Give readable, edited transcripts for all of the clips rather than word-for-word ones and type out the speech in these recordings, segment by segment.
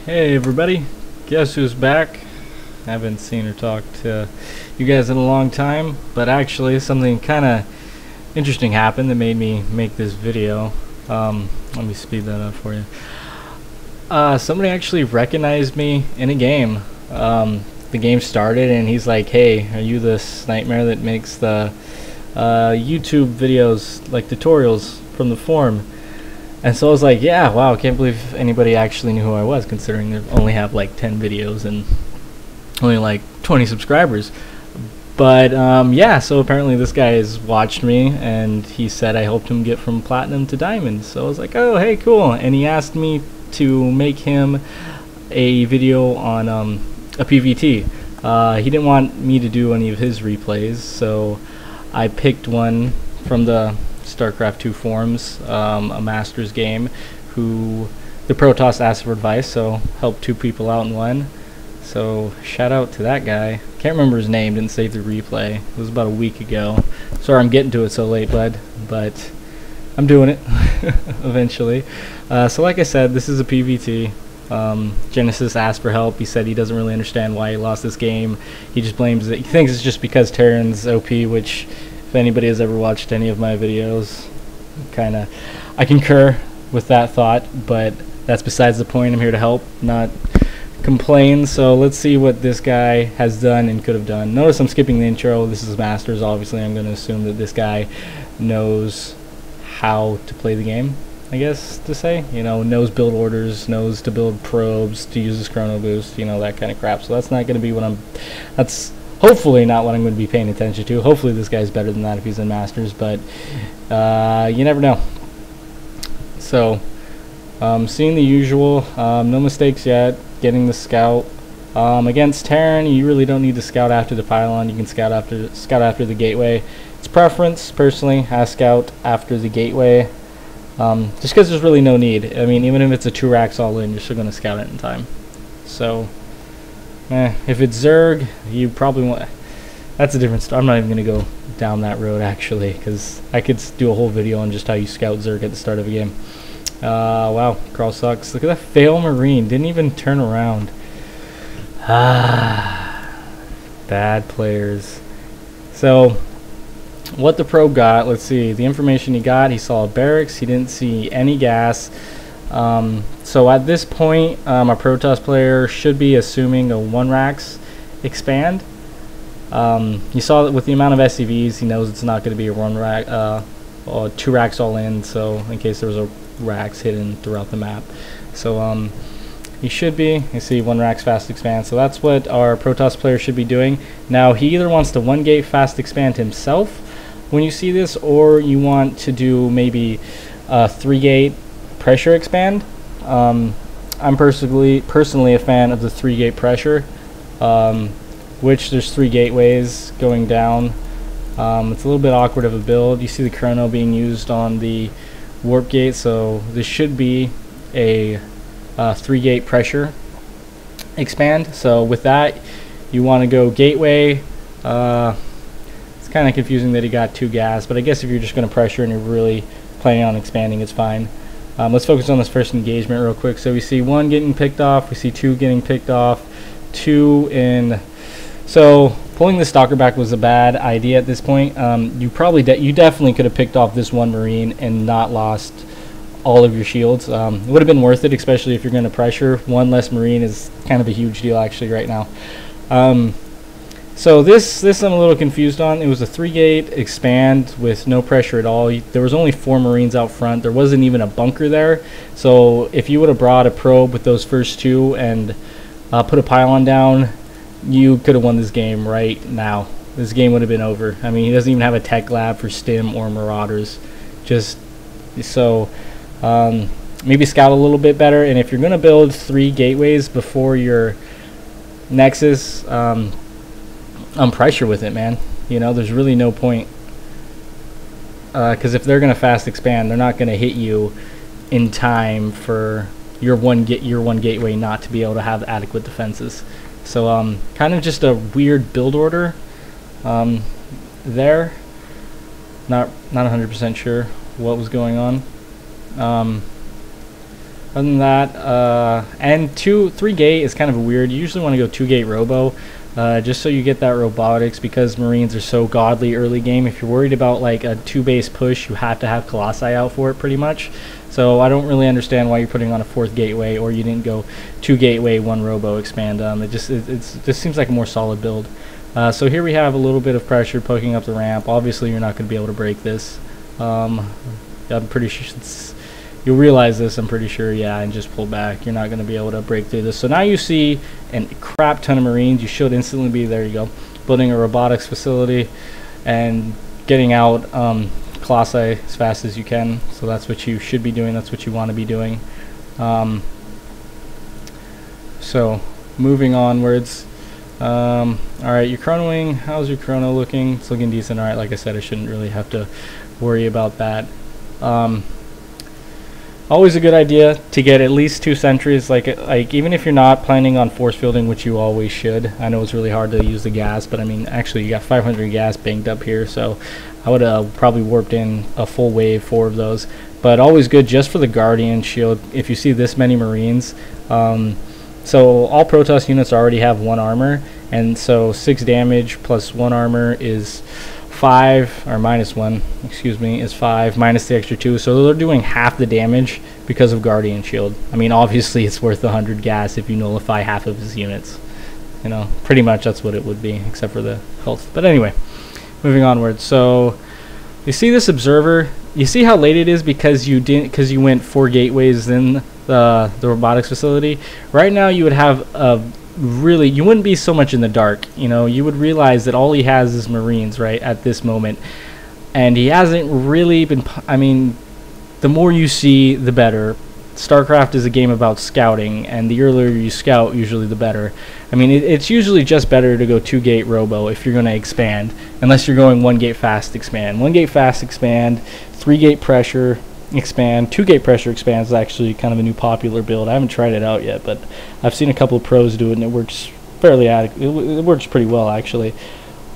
Hey everybody, guess who's back? Haven't seen or talked to you guys in a long time, but actually something kind of interesting happened that made me make this video. Let me speed that up for you. Somebody actually recognized me in a game. The game started and he's like, "Hey, are you this nightmare that makes the YouTube videos, like tutorials from the forum?" And so I was like, yeah, wow, I can't believe anybody actually knew who I was, considering they only have like 10 videos and only like 20 subscribers. But yeah, so apparently this guy has watched me, and he said I helped him get from platinum to diamond. So I was like, oh, hey, cool. And he asked me to make him a video on a PvT. He didn't want me to do any of his replays, so I picked one from the StarCraft 2 forums, a Masters game, who the Protoss asked for advice, so helped two people out in one. So shout out to that guy. Can't remember his name, didn't save the replay. It was about a week ago. Sorry I'm getting to it so late, bud, but I'm doing it eventually. So like I said, this is a PvT. Genesis asked for help. He said he doesn't really understand why he lost this game. He just blames it. He thinks it's just because Terran's OP, which, if anybody has ever watched any of my videos, I concur with that thought, but that's besides the point. I'm here to help, not complain. So let's see what this guy has done and could have done. Notice I'm skipping the intro. This is Masters. Obviously I'm going to assume that this guy knows how to play the game, I guess to say. You know, knows build orders, knows to build probes, to use his chrono boost, you know, that kind of crap. So that's not going to be what that's hopefully not what I'm going to be paying attention to. Hopefully this guy's better than that if he's in Masters, but you never know. So seeing the usual, no mistakes yet, getting the scout. Against Terran, you really don't need to scout after the pylon. You can scout after the gateway. It's preference, personally, I scout after the gateway, just because there's really no need. I mean, even if it's a 2 racks all in, you're still going to scout it in time. So if it's Zerg, you probably want. That's a different story. I'm not even going to go down that road, actually, because I could do a whole video on just how you scout Zerg at the start of a game. Wow, Carl sucks. Look at that fail Marine. Didn't even turn around. Bad players. So, what the pro got, let's see. The information he got, he saw a barracks. He didn't see any gas. So at this point, a Protoss player should be assuming a 1 racks expand. You saw that with the amount of SCVs, he knows it's not going to be a 1 rack, or 2 racks all in, so in case there was a racks hidden throughout the map. So he should be, you see 1 racks fast expand, so that's what our Protoss player should be doing. Now he either wants to 1 gate fast expand himself when you see this, or you want to do maybe a 3 gate pressure expand. I'm personally a fan of the 3 gate pressure, which there's 3 gateways going down. It's a little bit awkward of a build. You see the chrono being used on the warp gate, so this should be a 3 gate pressure expand. So with that, you want to go gateway. It's kind of confusing that he got 2 gas, but I guess if you're just going to pressure and you're really planning on expanding, it's fine. Let's focus on this first engagement real quick. So we see 1 getting picked off, we see 2 getting picked off, 2 in. So pulling the stalker back was a bad idea at this point. You definitely could have picked off this 1 Marine and not lost all of your shields. It would have been worth it, especially if you're going to pressure. 1 less Marine is kind of a huge deal actually right now. So this I'm a little confused on. It was a 3 gate expand with no pressure at all. There was only 4 Marines out front. There wasn't even a bunker there. So if you would have brought a probe with those first 2 and put a pylon down, you could have won this game right now. This game would have been over. I mean, he doesn't even have a tech lab for stim or marauders. Just so maybe scout a little bit better. And if you're going to build 3 gateways before your Nexus, pressure with it, man. You know, there's really no point, because if they're going to fast expand, they're not going to hit you in time for your one gateway not to be able to have adequate defenses. So kind of just a weird build order there. Not 100% sure what was going on. Other than that, and 3 gate is kind of weird. You usually want to go 2 gate robo, just so you get that robotics, because Marines are so godly early game. If you're worried about like a 2 base push, you have to have Colossi out for it pretty much. So I don't really understand why you're putting on a 4th gateway, or you didn't go 2 gateway, 1 robo expand. It just seems like a more solid build. So here we have a little bit of pressure poking up the ramp. Obviously you're not going to be able to break this. I'm pretty sure you'll realize this, I'm pretty sure, yeah, and just pull back. You're not going to be able to break through this. So now you see a crap ton of Marines. You should instantly be, there you go, building a robotics facility and getting out Colossi as fast as you can. So that's what you should be doing. That's what you want to be doing. So moving onwards. Alright, your chronoing, how's your chrono looking? It's looking decent. Alright, like I said, I shouldn't really have to worry about that. Always a good idea to get at least 2 sentries, like even if you're not planning on force fielding, which you always should. I know it's really hard to use the gas, but I mean, actually you got 500 gas banked up here, so I would have probably warped in a full wave, 4 of those. But always good just for the Guardian shield if you see this many Marines. So all Protoss units already have 1 armor, and so 6 damage plus 1 armor is 5, or minus 1, excuse me, is 5, minus the extra 2, so they're doing half the damage because of Guardian Shield. I mean, obviously it's worth 100 gas if you nullify half of his units. You know, pretty much that's what it would be, except for the health. But anyway, moving onward. So you see this observer, you see how late it is because you went 4 gateways in the robotics facility. Right now you would have a really, you wouldn't be so much in the dark. You know, you would realize that all he has is Marines right at this moment, and he hasn't really been, I mean, the more you see the better. StarCraft is a game about scouting, and the earlier you scout, usually the better. I mean, it's usually just better to go 2 gate robo if you're going to expand, unless you're going 1 gate fast expand. 1 gate fast expand, 3 gate pressure expand. 2 gate pressure expand is actually kind of a new popular build. I haven't tried it out yet, but I've seen a couple of pros do it, and it works fairly it works pretty well actually.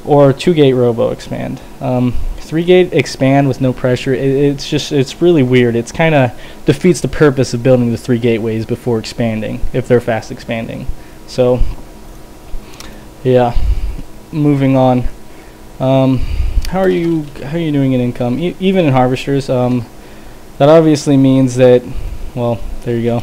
Or 2 gate robo expand. 3 gate expand with no pressure, it's really weird. It's kind of defeats the purpose of building the 3 gateways before expanding if they're fast expanding. So yeah, moving on. How are you doing in income? Even in harvesters, that obviously means that, well, there you go.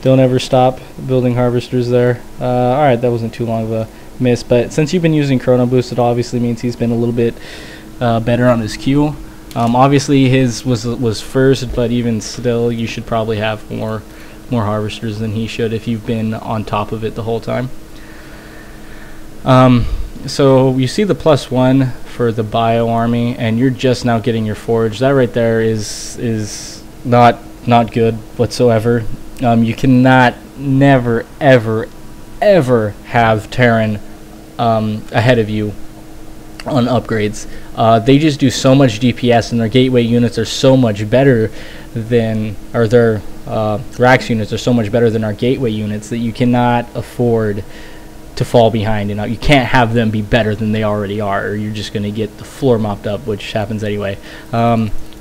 Don't ever stop building harvesters there. Alright, that wasn't too long of a miss, but since you've been using Chrono Boost, it obviously means he's been a little bit better on his Q. Obviously his was first, but even still you should probably have more harvesters than he should if you've been on top of it the whole time. So you see the +1 for the bio army, and you're just now getting your forge. That right there is not good whatsoever. You cannot never ever have Terran ahead of you on upgrades. They just do so much DPS, and their gateway units are so much better than, or their Rax units are so much better than our gateway units, that you cannot afford to fall behind. You know, you can't have them be better than they already are, or you're just going to get the floor mopped up, which happens anyway.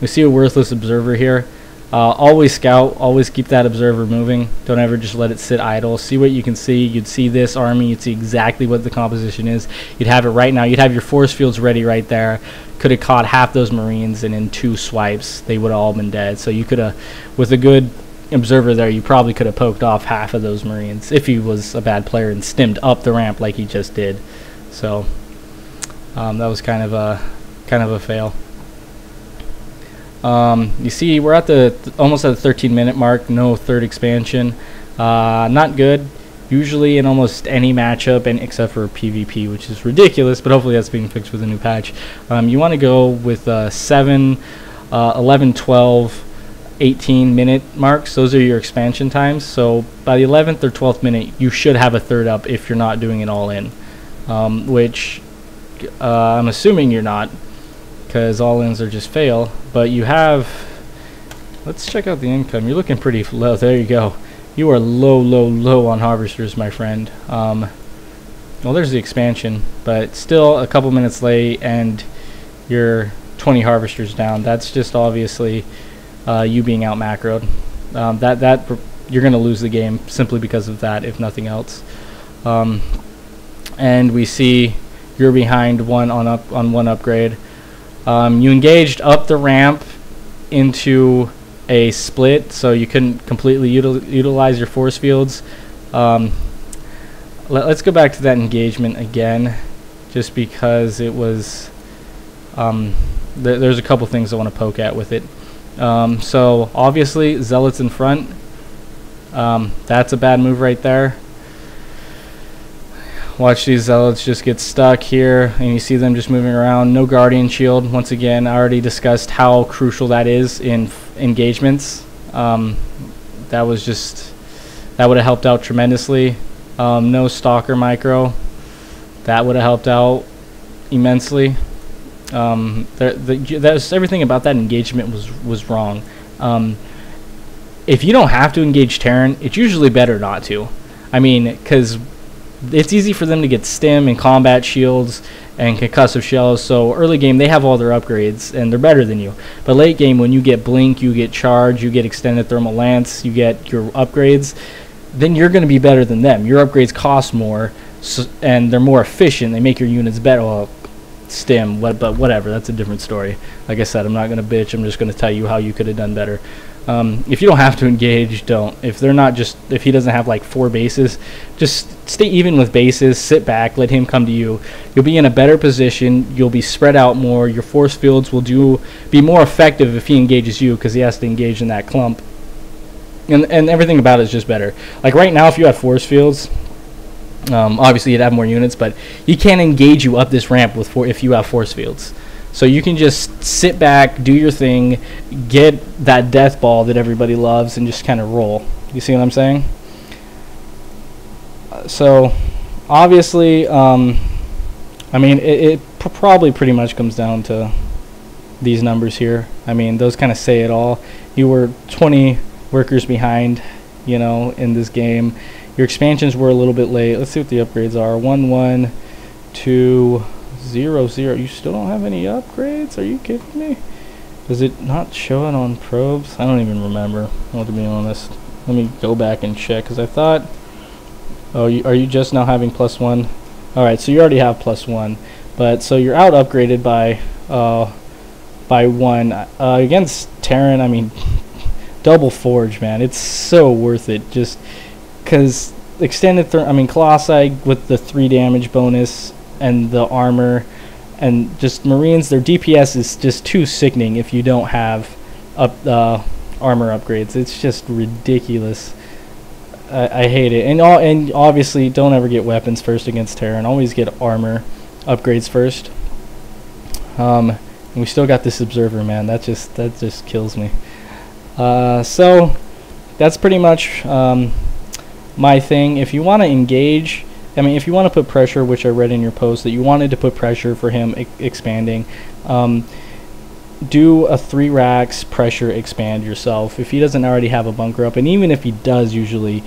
We see a worthless observer here. Always scout, always keep that observer moving. Don't ever just let it sit idle. See what you can see. You'd see this army, you'd see exactly what the composition is. You'd have it right now. You'd have your force fields ready right there. Could have caught half those Marines, and in 2 swipes they would have all been dead. So you could have, with a good observer there, you probably could have poked off half of those Marines if he was a bad player and stemmed up the ramp like he just did. So that was kind of a fail. You see, we're at the almost at the 13-minute mark. No 3rd expansion. Not good. Usually in almost any matchup, and except for PvP, which is ridiculous, but hopefully that's being fixed with a new patch. You want to go with 7, 11, 12, 18-minute marks. Those are your expansion times. So by the 11th or 12th minute, you should have a 3rd up if you're not doing it all in, which I'm assuming you're not, because all-ins are just fail. But you have, let's check out the income. You're looking pretty low. There you go. You are low on harvesters, my friend. Well, there's the expansion, but still a couple minutes late, and you're 20 harvesters down. That's just obviously you being out macroed. You're going to lose the game simply because of that, if nothing else. And we see you're behind one on one upgrade. You engaged up the ramp into a split, so you couldn't completely utilize your force fields. Let's go back to that engagement again, just because it was there's a couple things I want to poke at with it. So obviously Zealots in front, that's a bad move right there. Watch these Zealots just get stuck here, and you see them just moving around. No Guardian Shield. Once again, I already discussed how crucial that is in engagements. That would have helped out tremendously. No Stalker Micro. That would have helped out immensely. Everything about that engagement was wrong. If you don't have to engage Terran, it's usually better not to. I mean, because it's easy for them to get stim and combat shields and concussive shells, so early game they have all their upgrades and they're better than you. But late game, when you get blink, you get charge, you get extended thermal lance, you get your upgrades, then you're going to be better than them. Your upgrades cost more, and they're more efficient. They make your units better. Well, stim, but whatever, that's a different story. Like I said, I'm not going to bitch, I'm just going to tell you how you could have done better. If you don't have to engage, don't. If he doesn't have like 4 bases, just stay even with bases, sit back, let him come to you. You'll be in a better position, you'll be spread out more, your force fields will be more effective if he engages you, because he has to engage in that clump. And everything about it is just better. Like right now, if you had force fields, obviously you'd have more units, but he can't engage you up this ramp if you have force fields. So you can just sit back, do your thing, get that death ball that everybody loves, and just kind of roll. You see what I'm saying? So obviously, I mean, it probably pretty much comes down to these numbers here. I mean, those kind of say it all. You were 20 workers behind, you know, in this game. Your expansions were a little bit late. Let's see what the upgrades are. 1, 1, 2, 0, 0. You still don't have any upgrades? Are you kidding me? Does it not show it on probes? I don't even remember, well, to be honest. Let me go back and check, because I thought... Oh, are you just now having +1? Alright, so you already have +1. But, so you're out upgraded by 1. Against Terran, I mean, double Forge, man. It's so worth it, just... Because Colossi with the 3 damage bonus and the armor, and just Marines, their DPS is just too sickening if you don't have armor upgrades. It's just ridiculous. I hate it. And obviously, don't ever get weapons first against Terran. Always get armor upgrades first. And we still got this Observer, man. That just kills me. So that's pretty much my thing. If you want to engage, I mean, if you want to put pressure, which I read in your post that you wanted to put pressure for him expanding, do a 3 racks pressure expand yourself if he doesn't already have a bunker up. And even if he does, usually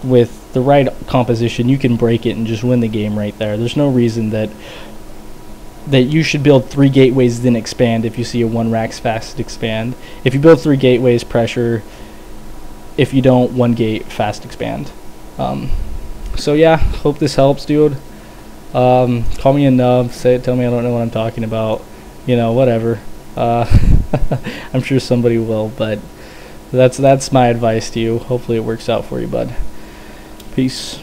with the right composition, you can break it and just win the game right there. There's no reason that you should build 3 gateways then expand if you see a 1 racks fast expand. If you build 3 gateways, pressure. If you don't, 1 gate fast expand. So yeah, hope this helps, dude. Call me a nub, tell me I don't know what I'm talking about, you know, whatever. I'm sure somebody will, but that's my advice to you. Hopefully it works out for you, bud. Peace.